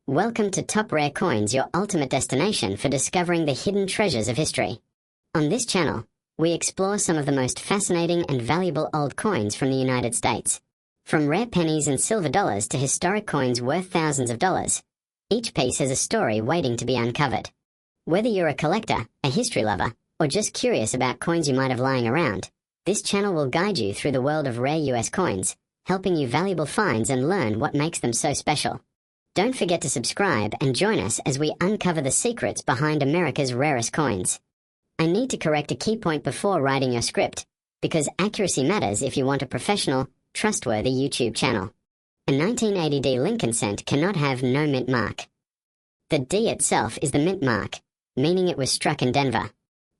Welcome to Top Rare Coins, your ultimate destination for discovering the hidden treasures of history. On this channel, we explore some of the most fascinating and valuable old coins from the United States. From rare pennies and silver dollars to historic coins worth thousands of dollars, each piece has a story waiting to be uncovered. Whether you're a collector, a history lover, or just curious about coins you might have lying around, this channel will guide you through the world of rare US coins, helping you valuable finds and learn what makes them so special. Don't forget to subscribe and join us as we uncover the secrets behind America's rarest coins. I need to correct a key point before writing your script, because accuracy matters if you want a professional, trustworthy YouTube channel. A 1980 D Lincoln cent cannot have no mint mark. The D itself is the mint mark, meaning it was struck in Denver.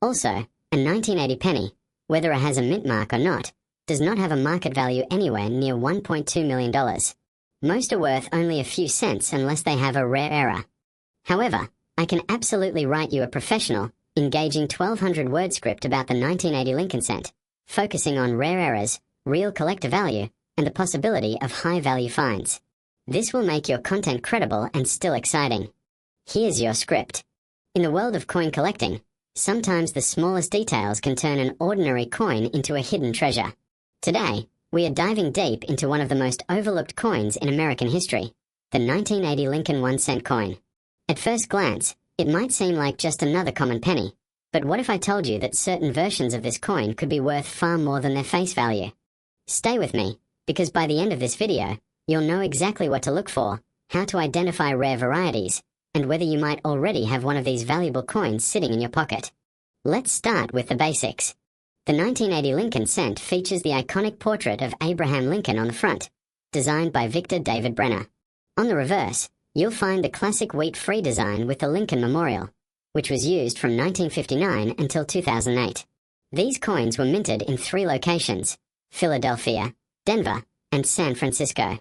Also, a 1980 penny, whether it has a mint mark or not, does not have a market value anywhere near $1.2 million. Most are worth only a few cents unless they have a rare error. However, I can absolutely write you a professional, engaging 1,200-word script about the 1980 Lincoln cent, focusing on rare errors, real collector value, and the possibility of high-value finds. This will make your content credible and still exciting. Here's your script. In the world of coin collecting, sometimes the smallest details can turn an ordinary coin into a hidden treasure. Today, we are diving deep into one of the most overlooked coins in American history, the 1980 Lincoln 1-cent coin. At first glance, it might seem like just another common penny, but what if I told you that certain versions of this coin could be worth far more than their face value? Stay with me, because by the end of this video, you'll know exactly what to look for, how to identify rare varieties, and whether you might already have one of these valuable coins sitting in your pocket. Let's start with the basics. The 1980 Lincoln cent features the iconic portrait of Abraham Lincoln on the front, designed by Victor David Brenner. On the reverse, you'll find the classic wheat-free design with the Lincoln Memorial, which was used from 1959 until 2008. These coins were minted in 3 locations: Philadelphia, Denver, and San Francisco.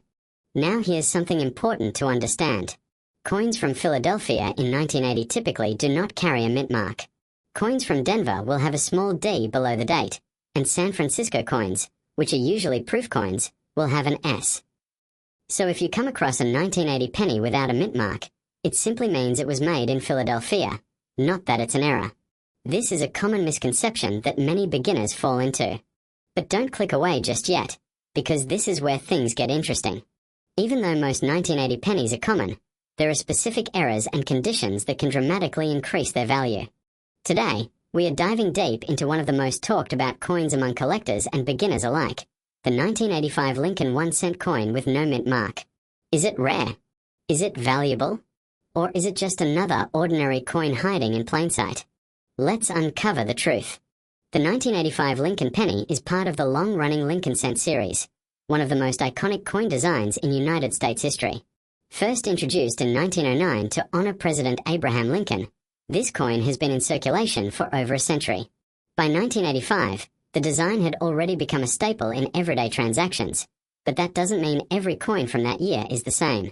Now here's something important to understand. Coins from Philadelphia in 1980 typically do not carry a mint mark. Coins from Denver will have a small D below the date, and San Francisco coins, which are usually proof coins, will have an S. So if you come across a 1980 penny without a mint mark, it simply means it was made in Philadelphia, not that it's an error. This is a common misconception that many beginners fall into. But don't click away just yet, because this is where things get interesting. Even though most 1980 pennies are common, there are specific errors and conditions that can dramatically increase their value. Today, we are diving deep into one of the most talked about coins among collectors and beginners alike, the 1985 Lincoln 1-cent coin with no mint mark. Is it rare? Is it valuable? Or is it just another ordinary coin hiding in plain sight? Let's uncover the truth. The 1985 Lincoln penny is part of the long-running Lincoln cent series, one of the most iconic coin designs in United States history. First introduced in 1909 to honor President Abraham Lincoln, this coin has been in circulation for over a century. By 1985, the design had already become a staple in everyday transactions, but that doesn't mean every coin from that year is the same.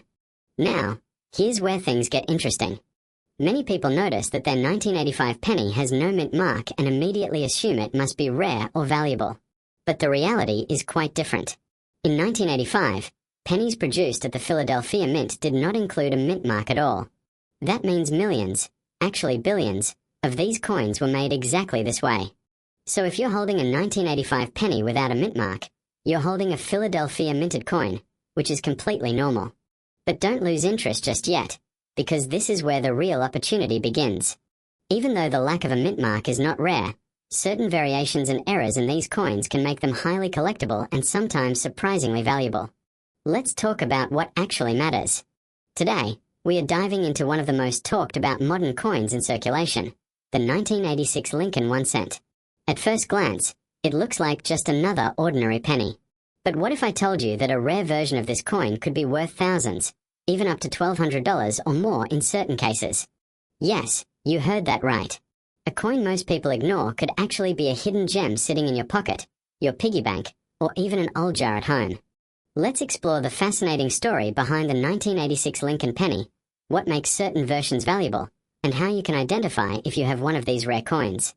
Now, here's where things get interesting. Many people notice that their 1985 penny has no mint mark and immediately assume it must be rare or valuable. But the reality is quite different. In 1985, pennies produced at the Philadelphia Mint did not include a mint mark at all. That means millions, actually billions, of these coins were made exactly this way. So if you're holding a 1985 penny without a mint mark, you're holding a Philadelphia minted coin, which is completely normal. But don't lose interest just yet, because this is where the real opportunity begins. Even though the lack of a mint mark is not rare, certain variations and errors in these coins can make them highly collectible and sometimes surprisingly valuable. Let's talk about what actually matters. Today, we are diving into one of the most talked about modern coins in circulation, the 1986 Lincoln 1-cent. At first glance, it looks like just another ordinary penny. But what if I told you that a rare version of this coin could be worth thousands, even up to $1,200 or more in certain cases? Yes, you heard that right. A coin most people ignore could actually be a hidden gem sitting in your pocket, your piggy bank, or even an old jar at home. Let's explore the fascinating story behind the 1986 Lincoln penny, what makes certain versions valuable, and how you can identify if you have one of these rare coins.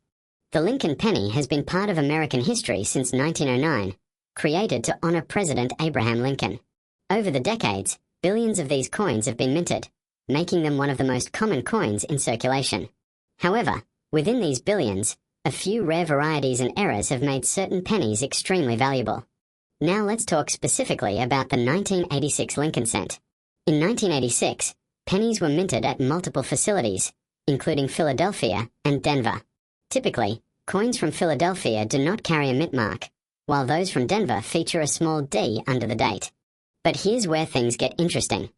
The Lincoln penny has been part of American history since 1909, created to honor President Abraham Lincoln. Over the decades, billions of these coins have been minted, making them one of the most common coins in circulation. However, within these billions, a few rare varieties and errors have made certain pennies extremely valuable. Now let's talk specifically about the 1986 Lincoln cent. In 1986, pennies were minted at multiple facilities, including Philadelphia and Denver. Typically, coins from Philadelphia do not carry a mint mark, while those from Denver feature a small D under the date. But here's where things get interesting.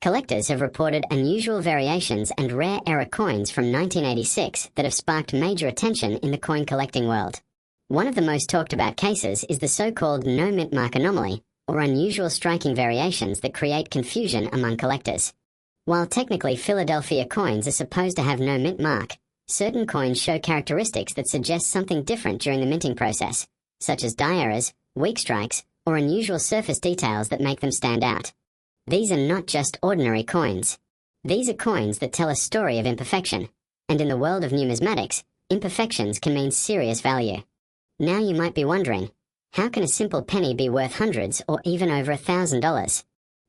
Collectors have reported unusual variations and rare error coins from 1986 that have sparked major attention in the coin collecting world. One of the most talked about cases is the so-called no mint mark anomaly, or unusual striking variations that create confusion among collectors. While technically Philadelphia coins are supposed to have no mint mark, certain coins show characteristics that suggest something different during the minting process, such as die errors, weak strikes, or unusual surface details that make them stand out. These are not just ordinary coins. These are coins that tell a story of imperfection, and in the world of numismatics, imperfections can mean serious value. Now you might be wondering, how can a simple penny be worth hundreds or even over $1,000?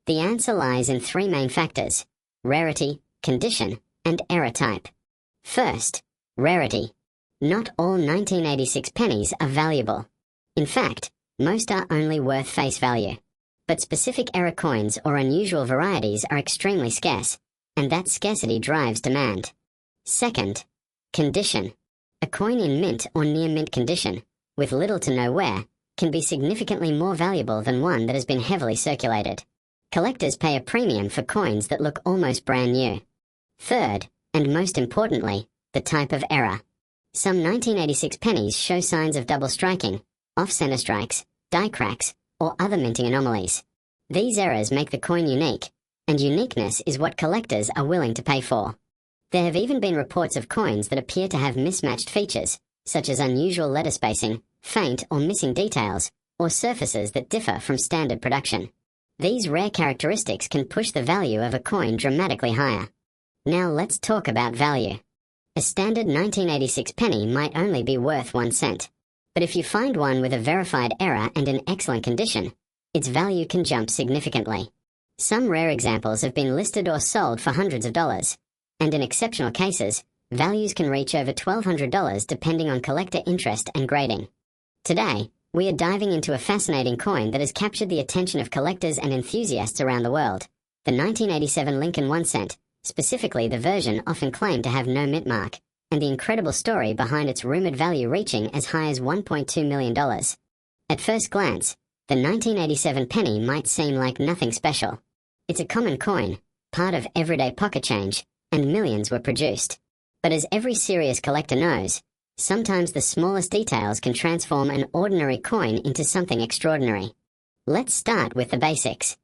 The answer lies in three main factors: rarity, condition, and error type. First, rarity. Not all 1986 pennies are valuable. In fact, most are only worth face value. But specific error coins or unusual varieties are extremely scarce, and that scarcity drives demand. Second, condition. A coin in mint or near mint condition, with little to no wear, can be significantly more valuable than one that has been heavily circulated. Collectors pay a premium for coins that look almost brand new. Third, and most importantly, the type of error. Some 1986 pennies show signs of double striking, off-center strikes, die cracks, or other minting anomalies. These errors make the coin unique, and uniqueness is what collectors are willing to pay for. There have even been reports of coins that appear to have mismatched features, such as unusual letter spacing, faint or missing details, or surfaces that differ from standard production. These rare characteristics can push the value of a coin dramatically higher. Now let's talk about value. A standard 1986 penny might only be worth 1 cent. But if you find one with a verified error and in excellent condition, its value can jump significantly. Some rare examples have been listed or sold for hundreds of dollars, and in exceptional cases, values can reach over $1,200 depending on collector interest and grading. Today, we are diving into a fascinating coin that has captured the attention of collectors and enthusiasts around the world, the 1987 Lincoln 1 cent, specifically the version often claimed to have no mint mark, and the incredible story behind its rumored value reaching as high as $1.2 million. At first glance, the 1987 penny might seem like nothing special. It's a common coin, part of everyday pocket change, and millions were produced. But as every serious collector knows, sometimes the smallest details can transform an ordinary coin into something extraordinary. Let's start with the basics.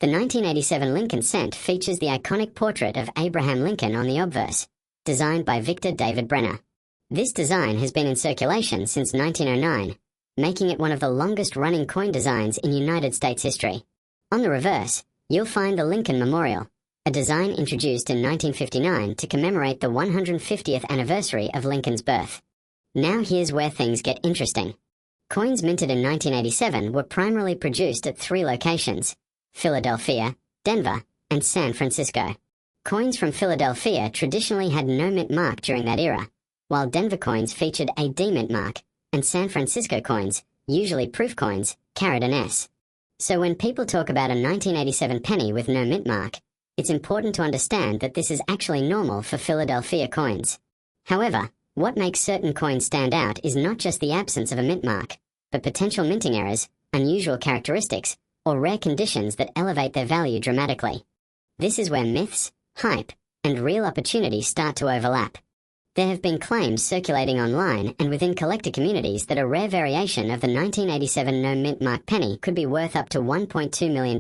The 1987 Lincoln cent features the iconic portrait of Abraham Lincoln on the obverse, designed by Victor David Brenner. This design has been in circulation since 1909, making it one of the longest-running coin designs in United States history. On the reverse, you'll find the Lincoln Memorial, a design introduced in 1959 to commemorate the 150th anniversary of Lincoln's birth. Now here's where things get interesting. Coins minted in 1987 were primarily produced at 3 locations: Philadelphia, Denver, and San Francisco. Coins from Philadelphia traditionally had no mint mark during that era, while Denver coins featured a D mint mark, and San Francisco coins, usually proof coins, carried an S. So when people talk about a 1987 penny with no mint mark, it's important to understand that this is actually normal for Philadelphia coins. However, what makes certain coins stand out is not just the absence of a mint mark, but potential minting errors, unusual characteristics, or rare conditions that elevate their value dramatically. This is where myths, hype, and real opportunities start to overlap. There have been claims circulating online and within collector communities that a rare variation of the 1987 no mint mark penny could be worth up to $1.2 million.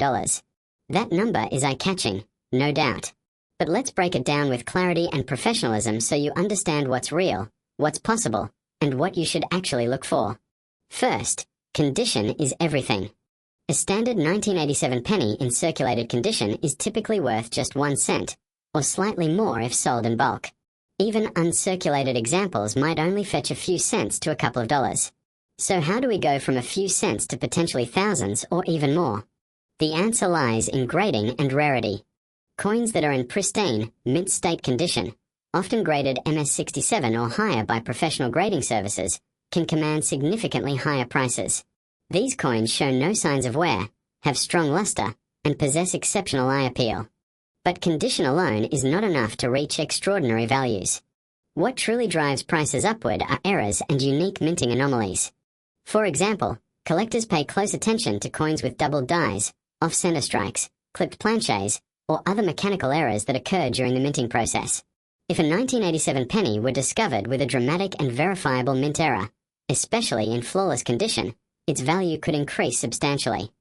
That number is eye-catching, no doubt. But let's break it down with clarity and professionalism so you understand what's real, what's possible, and what you should actually look for. First, condition is everything. A standard 1987 penny in circulated condition is typically worth just 1 cent, or slightly more if sold in bulk. Even uncirculated examples might only fetch a few cents to a couple of dollars. So how do we go from a few cents to potentially thousands or even more? The answer lies in grading and rarity. Coins that are in pristine, mint state condition, often graded MS67 or higher by professional grading services, can command significantly higher prices. These coins show no signs of wear, have strong luster, and possess exceptional eye appeal. But condition alone is not enough to reach extraordinary values. What truly drives prices upward are errors and unique minting anomalies. For example, collectors pay close attention to coins with doubled dies, off-center strikes, clipped planchets, or other mechanical errors that occur during the minting process. If a 1987 penny were discovered with a dramatic and verifiable mint error, especially in flawless condition, its value could increase substantially.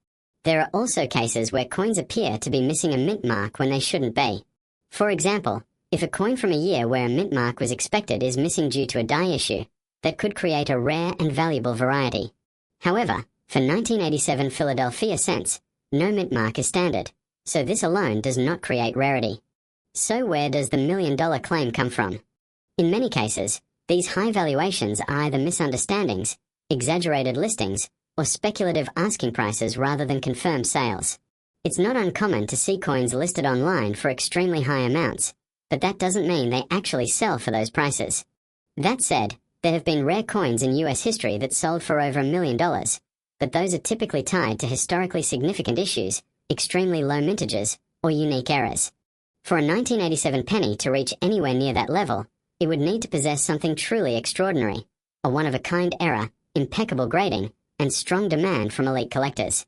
There are also cases where coins appear to be missing a mint mark when they shouldn't be. For example, if a coin from a year where a mint mark was expected is missing due to a die issue, that could create a rare and valuable variety. However, for 1987 Philadelphia cents, no mint mark is standard, so this alone does not create rarity. So where does the $1 million claim come from? In many cases, these high valuations are either misunderstandings, exaggerated listings, or speculative asking prices rather than confirmed sales. It's not uncommon to see coins listed online for extremely high amounts, but that doesn't mean they actually sell for those prices. That said, there have been rare coins in US history that sold for over $1 million, but those are typically tied to historically significant issues, extremely low mintages, or unique errors. For a 1987 penny to reach anywhere near that level, it would need to possess something truly extraordinary, a one-of-a-kind error, impeccable grading, and strong demand from elite collectors.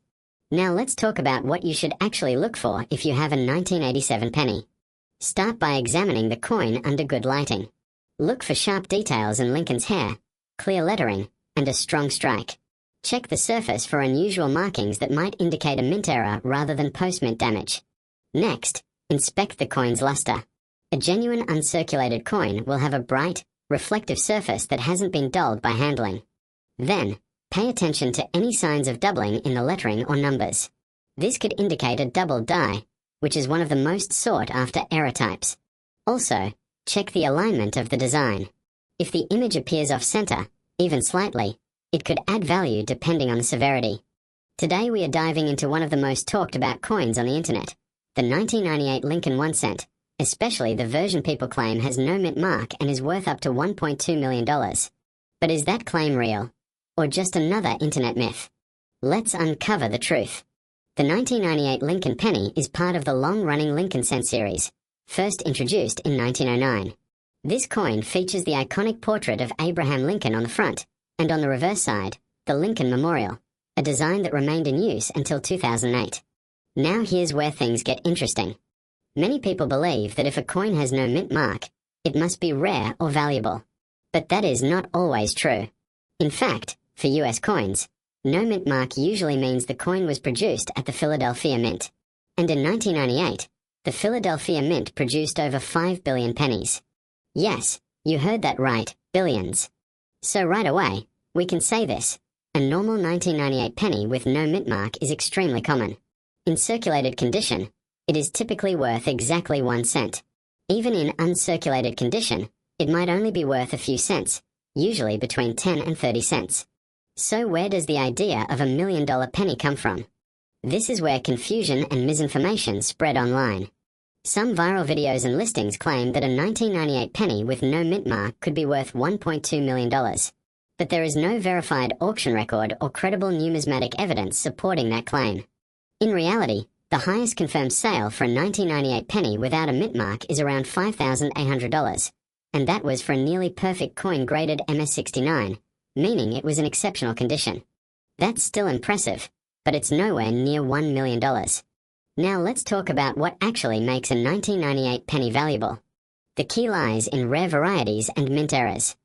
Now let's talk about what you should actually look for if you have a 1987 penny. Start by examining the coin under good lighting. Look for sharp details in Lincoln's hair, clear lettering, and a strong strike. Check the surface for unusual markings that might indicate a mint error rather than post-mint damage. Next, inspect the coin's luster. A genuine uncirculated coin will have a bright, reflective surface that hasn't been dulled by handling. Then, pay attention to any signs of doubling in the lettering or numbers. This could indicate a doubled die, which is one of the most sought-after error types. Also, check the alignment of the design. If the image appears off-center, even slightly, it could add value depending on the severity. Today we are diving into one of the most talked about coins on the internet, the 1998 Lincoln 1 cent, especially the version people claim has no mint mark and is worth up to $1.2 million. But is that claim real? Or just another internet myth? Let's uncover the truth. The 1998 Lincoln penny is part of the long-running Lincoln cent series, first introduced in 1909. This coin features the iconic portrait of Abraham Lincoln on the front, and on the reverse side, the Lincoln Memorial, a design that remained in use until 2008. Now here's where things get interesting. Many people believe that if a coin has no mint mark, it must be rare or valuable. But that is not always true. In fact, for US coins, no mint mark usually means the coin was produced at the Philadelphia Mint. And in 1998, the Philadelphia Mint produced over 5 billion pennies. Yes, you heard that right, billions. So right away, we can say this: a normal 1998 penny with no mint mark is extremely common. In circulated condition, it is typically worth exactly 1 cent. Even in uncirculated condition, it might only be worth a few cents, usually between 10 and 30 cents. So where does the idea of $1 million penny come from? This is where confusion and misinformation spread online. Some viral videos and listings claim that a 1998 penny with no mint mark could be worth $1.2 million. But there is no verified auction record or credible numismatic evidence supporting that claim. In reality, the highest confirmed sale for a 1998 penny without a mint mark is around $5,800, and that was for a nearly perfect coin graded MS69, meaning it was in exceptional condition. That's still impressive, but it's nowhere near $1 million. Now let's talk about what actually makes a 1998 penny valuable. The key lies in rare varieties and mint errors.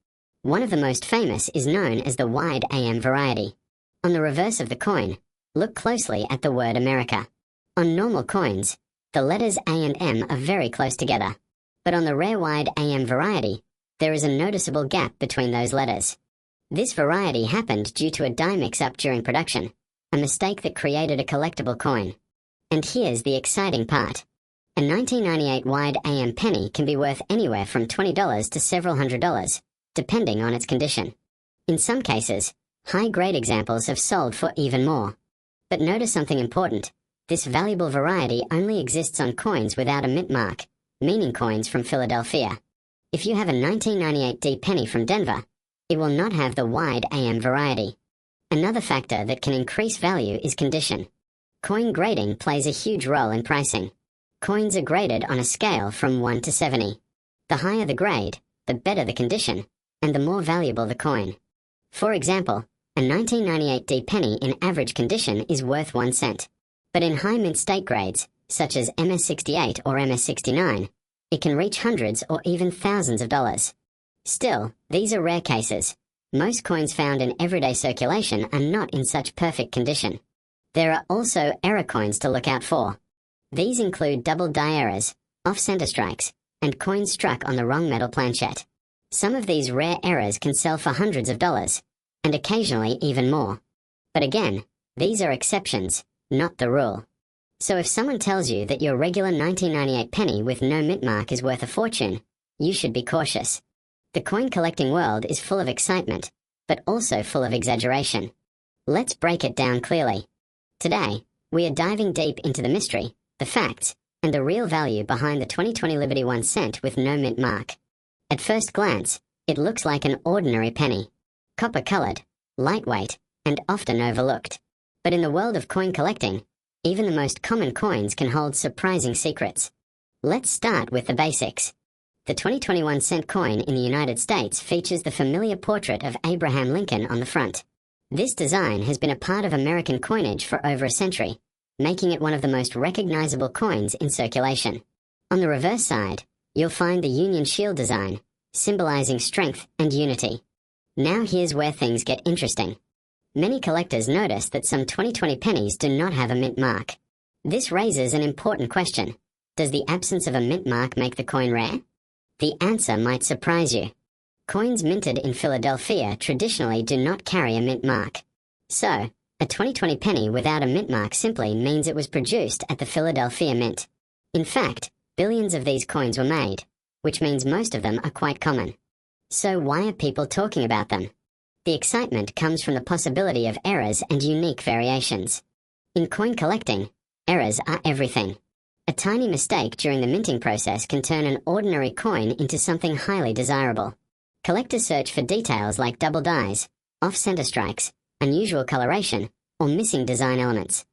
One of the most famous is known as the wide AM variety. On the reverse of the coin, look closely at the word America. On normal coins, the letters A and M are very close together. But on the rare wide AM variety, there is a noticeable gap between those letters. This variety happened due to a die mix-up during production, a mistake that created a collectible coin. And here's the exciting part. A 1998 wide AM penny can be worth anywhere from $20 to several $100s, depending on its condition. In some cases, high-grade examples have sold for even more. But notice something important. This valuable variety only exists on coins without a mint mark, meaning coins from Philadelphia. If you have a 1998 D penny from Denver, it will not have the wide AM variety. Another factor that can increase value is condition. Coin grading plays a huge role in pricing. Coins are graded on a scale from 1 to 70. The higher the grade, the better the condition, and the more valuable the coin. For example, a 1998 D penny in average condition is worth 1 cent. But in high mint state grades, such as MS-68 or MS-69, it can reach hundreds or even thousands of dollars. Still, these are rare cases. Most coins found in everyday circulation are not in such perfect condition. There are also error coins to look out for. These include double die errors, off-center strikes, and coins struck on the wrong metal planchet. Some of these rare errors can sell for hundreds of dollars, and occasionally even more. But again, these are exceptions, not the rule. So if someone tells you that your regular 1998 penny with no mint mark is worth a fortune, you should be cautious. The coin collecting world is full of excitement, but also full of exaggeration. Let's break it down clearly. Today, we are diving deep into the mystery, the facts, and the real value behind the 2020 Liberty 1 cent with no mint mark. At first glance, it looks like an ordinary penny. Copper-colored, lightweight, and often overlooked. But in the world of coin collecting, even the most common coins can hold surprising secrets. Let's start with the basics. The 2021 cent coin in the United States features the familiar portrait of Abraham Lincoln on the front. This design has been a part of American coinage for over a century, making it one of the most recognizable coins in circulation. On the reverse side, you'll find the Union Shield design, symbolizing strength and unity. Now here's where things get interesting. Many collectors notice that some 2020 pennies do not have a mint mark. This raises an important question. Does the absence of a mint mark make the coin rare? The answer might surprise you. Coins minted in Philadelphia traditionally do not carry a mint mark. So, a 2020 penny without a mint mark simply means it was produced at the Philadelphia Mint. In fact, billions of these coins were made, which means most of them are quite common. So why are people talking about them? The excitement comes from the possibility of errors and unique variations. In coin collecting, errors are everything. A tiny mistake during the minting process can turn an ordinary coin into something highly desirable. Collectors search for details like double dies, off-center strikes, unusual coloration, or missing design elements.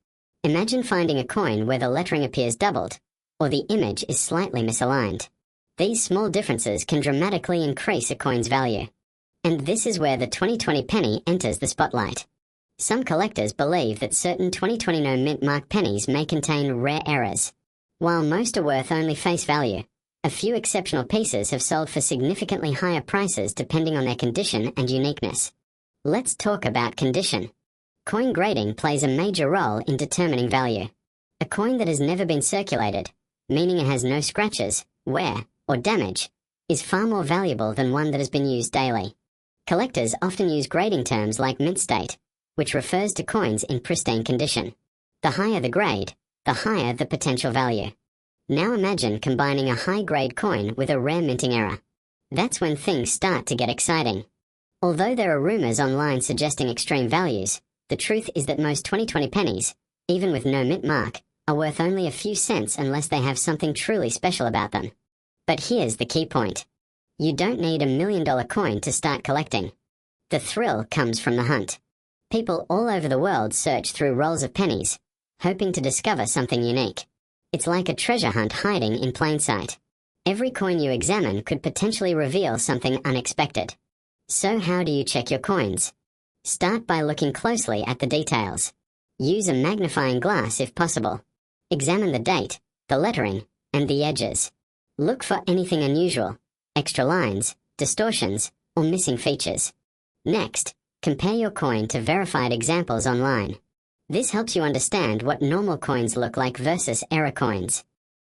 Imagine finding a coin where the lettering appears doubled, or the image is slightly misaligned. These small differences can dramatically increase a coin's value. And this is where the 2020 penny enters the spotlight. Some collectors believe that certain 2020 no mint mark pennies may contain rare errors. While most are worth only face value, a few exceptional pieces have sold for significantly higher prices depending on their condition and uniqueness. Let's talk about condition. Coin grading plays a major role in determining value. A coin that has never been circulated, meaning it has no scratches, wear, or damage, is far more valuable than one that has been used daily. Collectors often use grading terms like mint state, which refers to coins in pristine condition. The higher the grade, the higher the potential value. Now imagine combining a high-grade coin with a rare minting error. That's when things start to get exciting. Although there are rumors online suggesting extreme values, the truth is that most 2020 pennies, even with no mint mark, are worth only a few cents unless they have something truly special about them. But here's the key point. You don't need $1 million coin to start collecting. The thrill comes from the hunt. People all over the world search through rolls of pennies, hoping to discover something unique. It's like a treasure hunt hiding in plain sight. Every coin you examine could potentially reveal something unexpected. So how do you check your coins? Start by looking closely at the details. Use a magnifying glass if possible. Examine the date, the lettering, and the edges. Look for anything unusual, extra lines, distortions, or missing features. Next, compare your coin to verified examples online. This helps you understand what normal coins look like versus error coins.